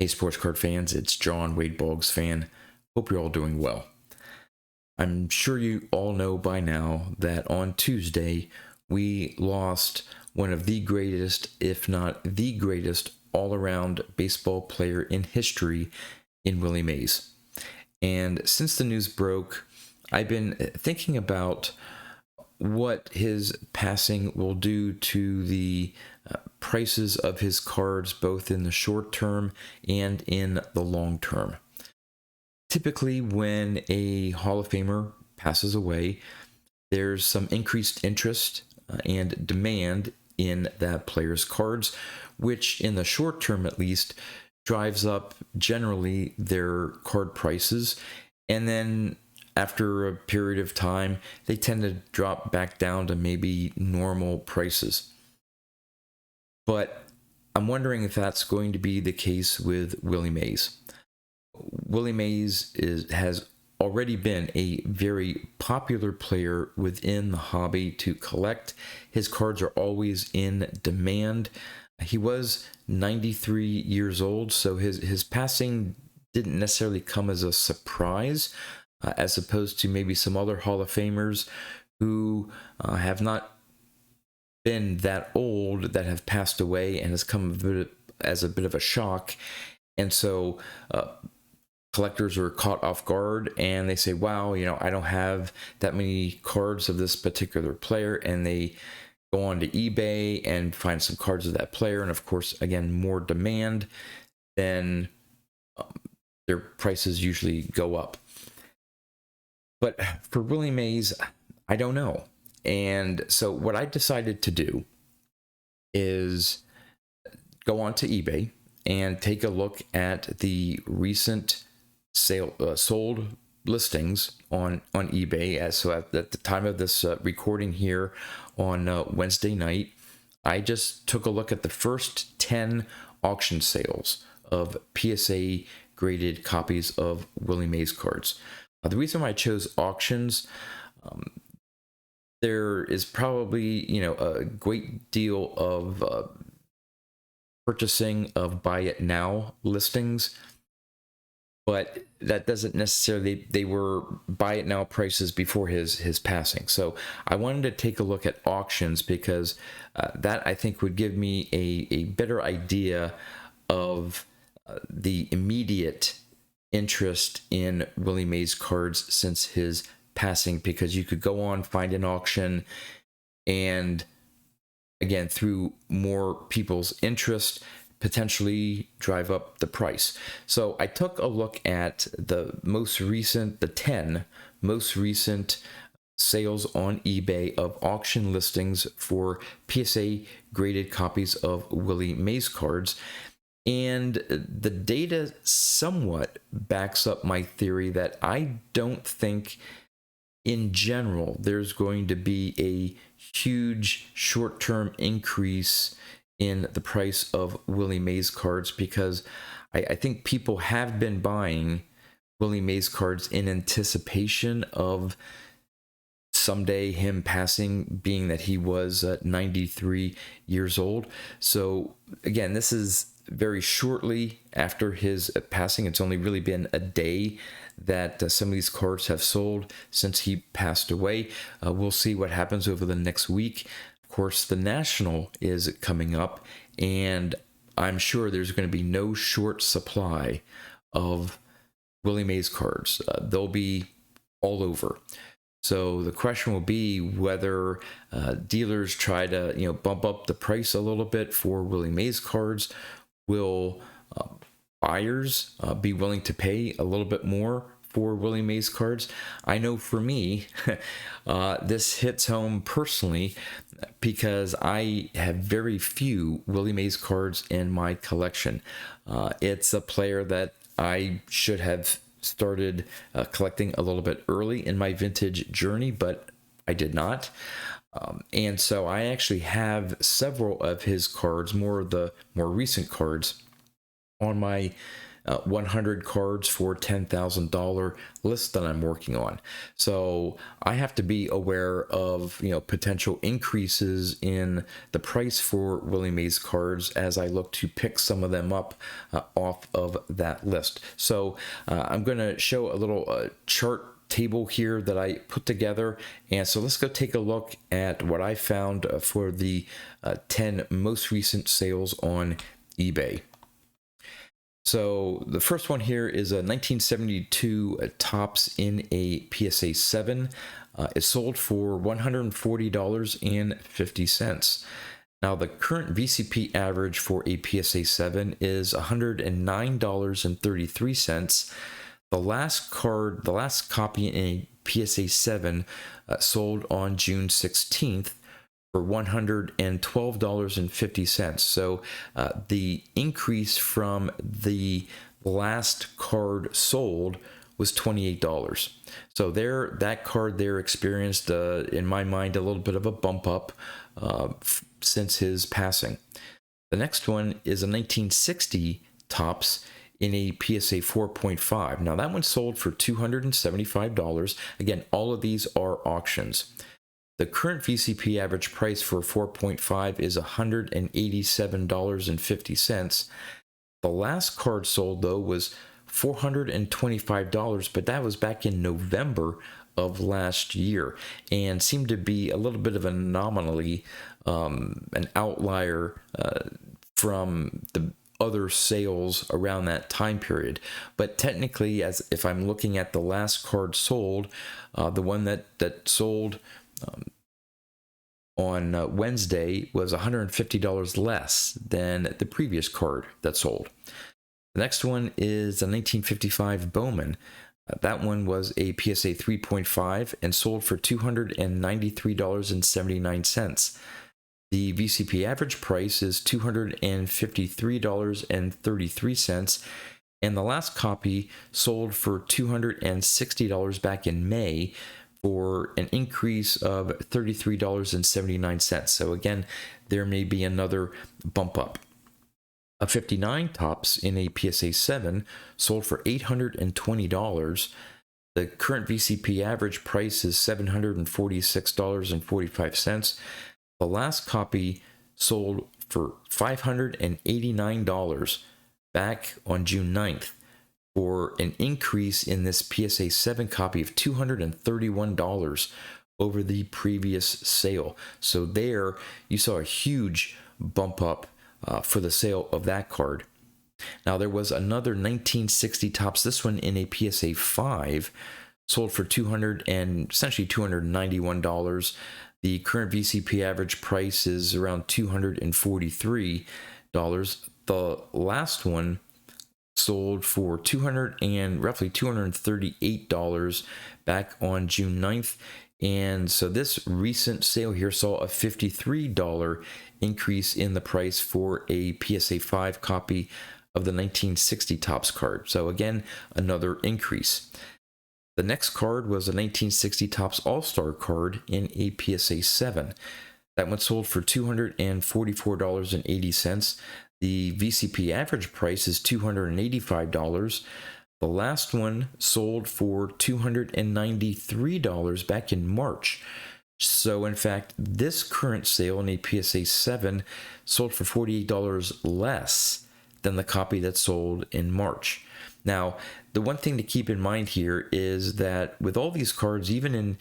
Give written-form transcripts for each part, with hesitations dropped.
Hey, sports card fans, it's John, Wade Boggs fan. Hope you're all doing well. I'm sure you all know by now that on Tuesday, we lost one of the greatest, if not the greatest, all-around baseball player in history in Willie Mays. And since the news broke, I've been thinking about what his passing will do to the prices of his cards, both in the short term and in the long term. Typically, when a Hall of Famer passes away, there's some increased interest and demand in that player's cards, which in the short term at least drives up generally their card prices. And then after a period of time, they tend to drop back down to maybe normal prices. But I'm wondering if that's going to be the case with Willie Mays. Willie Mays has already been a very popular player within the hobby to collect. His cards are always in demand. He was 93 years old, so his passing didn't necessarily come as a surprise, as opposed to maybe some other Hall of Famers who have not been that old, that have passed away, and has come as a bit of a shock. And so collectors are caught off guard and they say, wow, I don't have that many cards of this particular player. And they go on to eBay and find some cards of that player. And of course, again, more demand, then their prices usually go up. But for Willie Mays, I don't know. And so what I decided to do is go on to eBay and take a look at the recent sold listings on eBay. So at the time of this recording here on Wednesday night, I just took a look at the first 10 auction sales of PSA graded copies of Willie Mays cards. The reason why I chose auctions, there is probably a great deal of purchasing of buy it now listings, but that doesn't necessarily, they were buy it now prices before his passing. So I wanted to take a look at auctions because that I think would give me a better idea of the immediate interest in Willie Mays cards since his passing, because you could go on, find an auction, and again, through more people's interest, potentially drive up the price. So I took a look at the 10 most recent sales on eBay of auction listings for PSA graded copies of Willie Mays cards. And the data somewhat backs up my theory that I don't think in general there's going to be a huge short-term increase in the price of Willie Mays cards, because I think people have been buying Willie Mays cards in anticipation of someday him passing, being that he was 93 years old. So again, this is very shortly after his passing. It's only really been a day that some of these cards have sold since he passed away. We'll see what happens over the next week. Of course, the National is coming up, and I'm sure there's going to be no short supply of Willie Mays cards. They'll be all over. So the question will be whether dealers try to bump up the price a little bit for Willie Mays cards. Will buyers be willing to pay a little bit more for Willie Mays cards? I know for me, this hits home personally because I have very few Willie Mays cards in my collection. It's a player that I should have started collecting a little bit early in my vintage journey, but I did not. And so I actually have several of his cards, more of the more recent cards, on my 100 cards for $10,000 list that I'm working on. So I have to be aware of, potential increases in the price for Willie Mays cards as I look to pick some of them up off of that list. So I'm going to show a little chart table here that I put together, and so let's go take a look at what I found for the 10 most recent sales on eBay. So the first one here is a 1972 Topps in a PSA 7. It sold for $140.50. Now the current VCP average for a PSA 7 is $109.33. The last copy in a PSA 7 sold on June 16th for $112.50. So the increase from the last card sold was $28. So that card there experienced, in my mind, a little bit of a bump up since his passing. The next one is a 1960 Topps in a PSA 4.5. Now that one sold for $275. Again, all of these are auctions. The current VCP average price for 4.5 is $187.50. The last card sold, though, was $425, but that was back in November of last year and seemed to be a little bit of an anomaly, an outlier from the other sales around that time period. But technically, as if I'm looking at the last card sold, the one that sold on Wednesday was $150 less than the previous card that sold. The next one is a 1955 Bowman. That one was a PSA 3.5 and sold for $293.79. The VCP average price is $253.33, and the last copy sold for $260 back in May for an increase of $33.79. So again, there may be another bump up. A 59 Topps in a PSA 7 sold for $820. The current VCP average price is $746.45. The last copy sold for $589 back on June 9th for an increase in this PSA 7 copy of $231 over the previous sale. So there you saw a huge bump up for the sale of that card. Now there was another 1960 Topps, this one in a PSA 5, sold for essentially $291. The current VCP average price is around $243. The last one sold for roughly $238 back on June 9th. And so this recent sale here saw a $53 increase in the price for a PSA 5 copy of the 1960 Topps card. So again, another increase. The next card was a 1960 Topps All-Star card in a PSA 7. That one sold for $244.80. The VCP average price is $285. The last one sold for $293 back in March. So in fact, this current sale in a PSA 7 sold for $48 less than the copy that sold in March. Now, the one thing to keep in mind here is that with all these cards, even in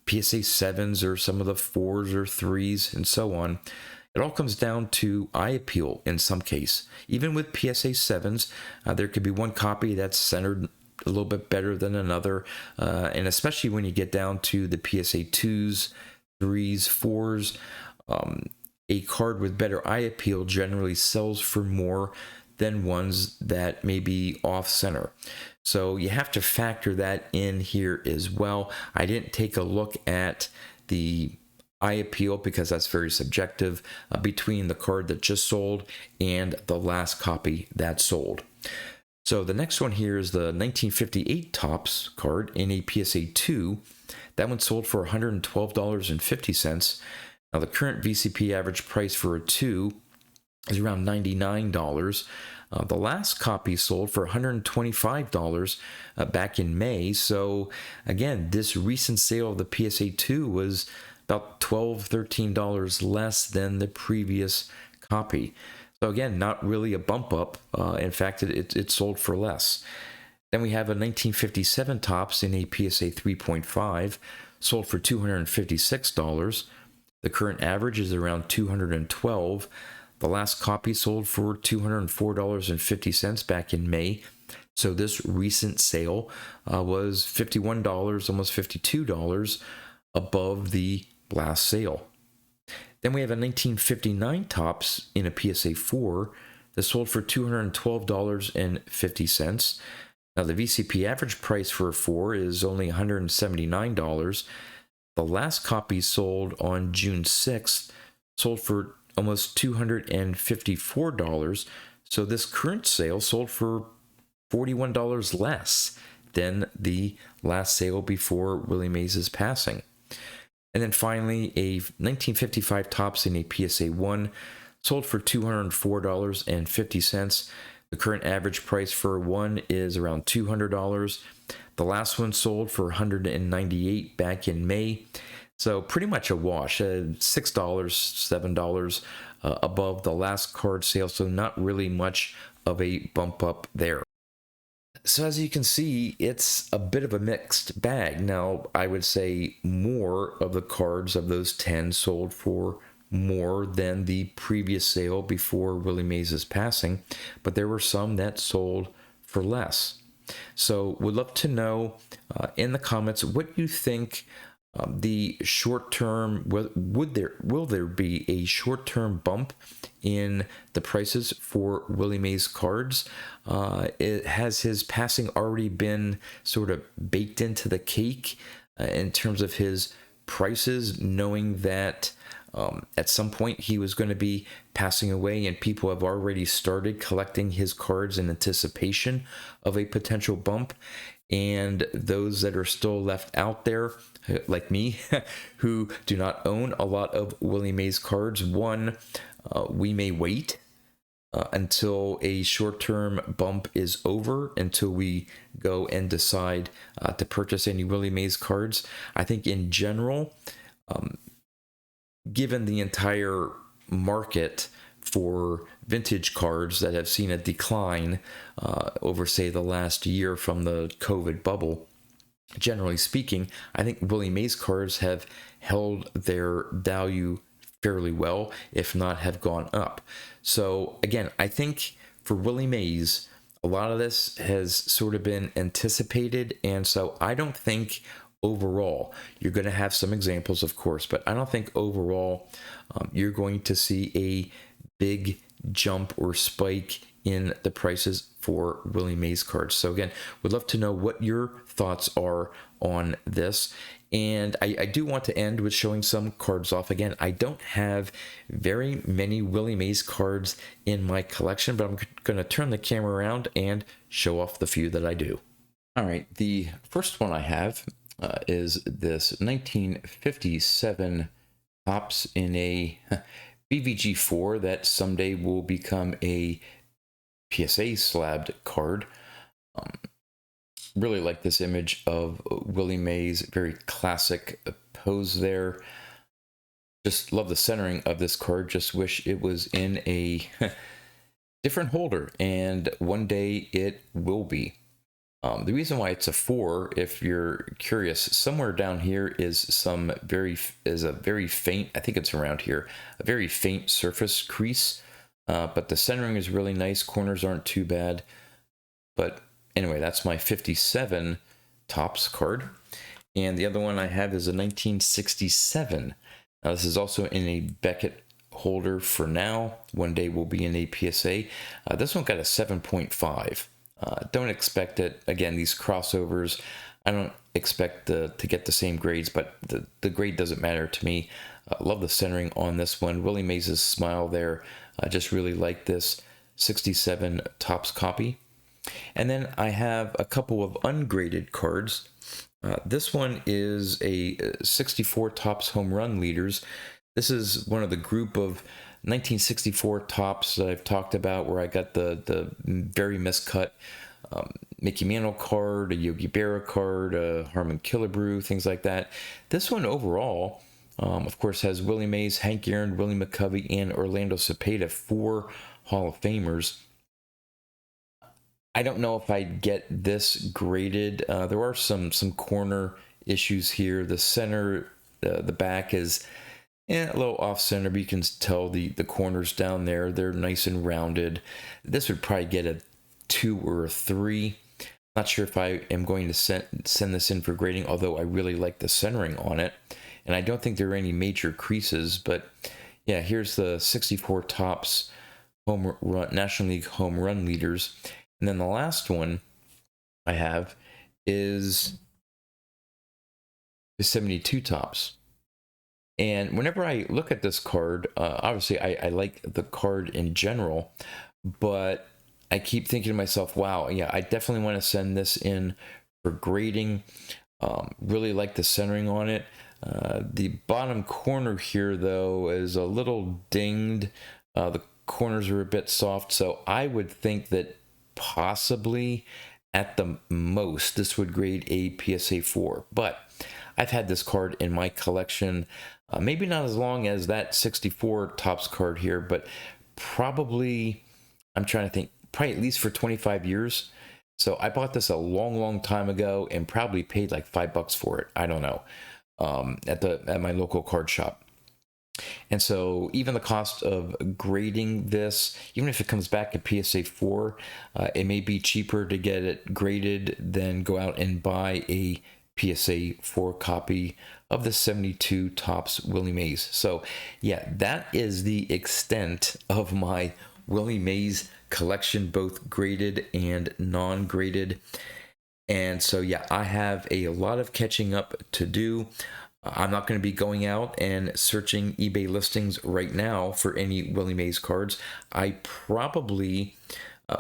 PSA 7s or some of the 4s or 3s and so on, it all comes down to eye appeal in some case. Even with PSA 7s, there could be one copy that's centered a little bit better than another, and especially when you get down to the PSA 2s, 3s, 4s, a card with better eye appeal generally sells for more than ones that may be off center. So you have to factor that in here as well. I didn't take a look at the eye appeal because that's very subjective between the card that just sold and the last copy that sold. So the next one here is the 1958 Topps card in a PSA 2. That one sold for $112.50. Now the current VCP average price for a 2 is around $99. The last copy sold for $125 back in May. So again, this recent sale of the PSA 2 was about $12, $13 less than the previous copy. So again, not really a bump up. In fact, it sold for less. Then we have a 1957 Topps in a PSA 3.5, sold for $256. The current average is around $212. The last copy sold for $204.50 back in May. So this recent sale was $51, almost $52 above the last sale. Then we have a 1959 Topps in a PSA 4 that sold for $212.50. Now the VCP average price for a 4 is only $179. The last copy sold on June 6th sold for almost $254. So this current sale sold for $41 less than the last sale before Willie Mays' passing. And then finally, a 1955 Topps in a PSA 1 sold for $204.50. The current average price for one is around $200. The last one sold for $198 back in May. So pretty much a wash, $6, $7 above the last card sale. So not really much of a bump up there. So as you can see, it's a bit of a mixed bag. Now, I would say more of the cards of those 10 sold for more than the previous sale before Willie Mays' passing, but there were some that sold for less. So would love to know in the comments what you think the short term, will there be a short-term bump in the prices for Willie Mays cards? Has his passing already been sort of baked into the cake in terms of his prices, knowing that at some point he was going to be passing away and people have already started collecting his cards in anticipation of a potential bump? And those that are still left out there, like me, who do not own a lot of Willie Mays cards, we may wait until a short-term bump is over, until we go and decide to purchase any Willie Mays cards. I think in general, given the entire market for vintage cards that have seen a decline over, say, the last year from the COVID bubble, generally speaking, I think Willie Mays cards have held their value fairly well, if not have gone up. So again, I think for Willie Mays, a lot of this has sort of been anticipated, and so I don't think overall, you're going to have some examples, of course, but I don't think overall you're going to see a big jump or spike in the prices for Willie Mays cards. So again, would love to know what your thoughts are on this. And I do want to end with showing some cards off. Again, I don't have very many Willie Mays cards in my collection, but I'm going to turn the camera around and show off the few that I do. All right, the first one I have is this 1957 Topps in a BVG4 that someday will become a PSA slabbed card. Really like this image of Willie Mays, very classic pose there. Just love the centering of this card. Just wish it was in a different holder, and one day it will be. The reason why it's a 4, if you're curious, somewhere down here is a very faint, I think it's around here, a very faint surface crease, but the centering is really nice. Corners aren't too bad. But anyway, that's my 57 Topps card. And the other one I have is a 1967. Now this is also in a Beckett holder for now. One day will be in a PSA. This one got a 7.5. Don't expect it. Again, these crossovers, I don't expect to get the same grades, but the grade doesn't matter to me. Love the centering on this one. Willie Mays' smile there. I just really like this 67 Topps copy. And then I have a couple of ungraded cards. This one is a 64 Topps home run leaders. This is one of the group of 1964 tops that I've talked about, where I got the very miscut Mickey Mantle card, a Yogi Berra card, a Harmon Killebrew, things like that. This one overall, of course, has Willie Mays, Hank Aaron, Willie McCovey, and Orlando Cepeda, 4 Hall of Famers. I don't know if I'd get this graded. There are some corner issues here. The center, the back is a little off center, but you can tell the corners down there, they're nice and rounded. This would probably get a 2 or a 3. Not sure if I am going to send this in for grading, although I really like the centering on it. And I don't think there are any major creases, but yeah, here's the 64 tops home run, National League home run leaders. And then the last one I have is the 72 tops. And whenever I look at this card, obviously I like the card in general, but I keep thinking to myself, wow, yeah, I definitely want to send this in for grading. Really like the centering on it. The bottom corner here, though, is a little dinged. The corners are a bit soft, so I would think that possibly at the most this would grade a PSA 4. But I've had this card in my collection, maybe not as long as that 64 tops card here, but probably, I'm trying to think, probably at least for 25 years. So I bought this a long time ago and probably paid like $5 for it. I don't know, at my local card shop. And so even the cost of grading this, even if it comes back at PSA 4, it may be cheaper to get it graded than go out and buy a PSA 4 copy of the 72 tops Willie Mays. So yeah, that is the extent of my Willie Mays collection, both graded and non-graded. And so yeah, I have a lot of catching up to do. I'm not going to be going out and searching eBay listings right now for any Willie Mays cards. I probably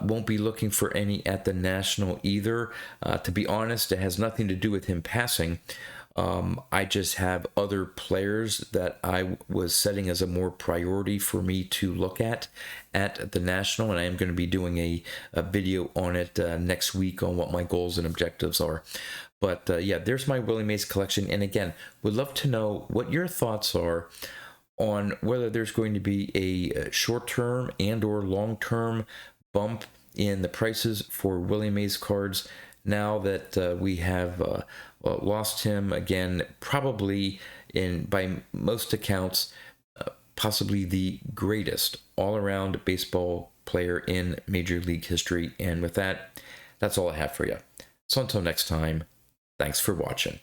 won't be looking for any at the National either. To be honest, it has nothing to do with him passing. I just have other players that I was setting as a more priority for me to look at the National, and I am going to be doing a video on it next week on what my goals and objectives are. But yeah, there's my Willie Mays collection. And again, would love to know what your thoughts are on whether there's going to be a short-term and or long-term bump in the prices for Willie Mays cards now that we have lost him again, probably by most accounts, possibly the greatest all-around baseball player in Major League history. And with that, that's all I have for you. So until next time, thanks for watching.